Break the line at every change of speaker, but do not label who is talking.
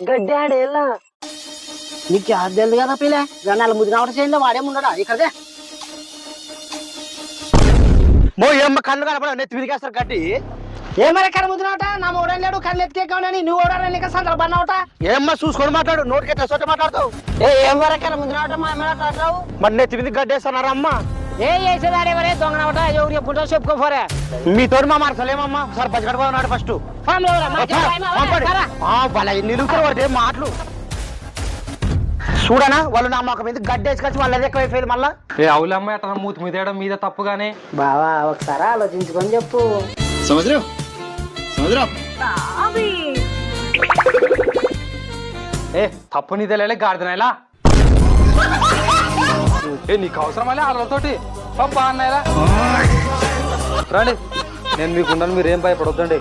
గడ్డి ఆడేలా
నీకు అది తెలుదు కదా పిల్ల నెల ముద్దు రావడం చేయండి వాడేమున్నాడా ఇక్కడే
మో ఏమ్మ కళ్ళు కనపడ నెత్తి విరిగేస్తారు గడ్డి
ఏమైనా కళ్ళ ముద్దు రావట నా మూడేం లేడు కళ్ళు ఎత్తికేకాని నువ్వు ఓడారని సందర్భం అవట
ఏమ్మ చూసుకొని మాట్లాడు నోటికి సొట్ట మాట్లాడతావు
ఏం వరకర ముందు రావటం మాట్లాడతావు
మరి నెత్తి మీద గడ్డేస్తున్నారా అమ్మ
ఏ చేసేదారేవరే దొంగనవట ఎవరు ఎప్పుడు చెప్పుకోపోరే
మీతో మా మార్చలేమమ్మా సార్ బజగడపోతున్నాడు ఫస్ట్ నిలుగుతారు మాటలు చూడనా వాళ్ళు నా మొక్క మీద గడ్డేసుకొచ్చి వాళ్ళది ఎక్కువైపోయింది మళ్ళా
ఏ అవులమ్మ ఎట్లా మూతి మీద వేయడం మీద తప్పుగానే
బావా ఒకసారి ఆలోచించుకొని చెప్పు
సముద్రం సముద్రం
ఏ తప్పు నీ తెలియలే గాడిదనాయలా ఏ నీకు అవసరం అలే వాళ్ళతోటి పప్పా అన్నాయలా రండి నేను మీకుండను మీరేం భయపడొద్దండి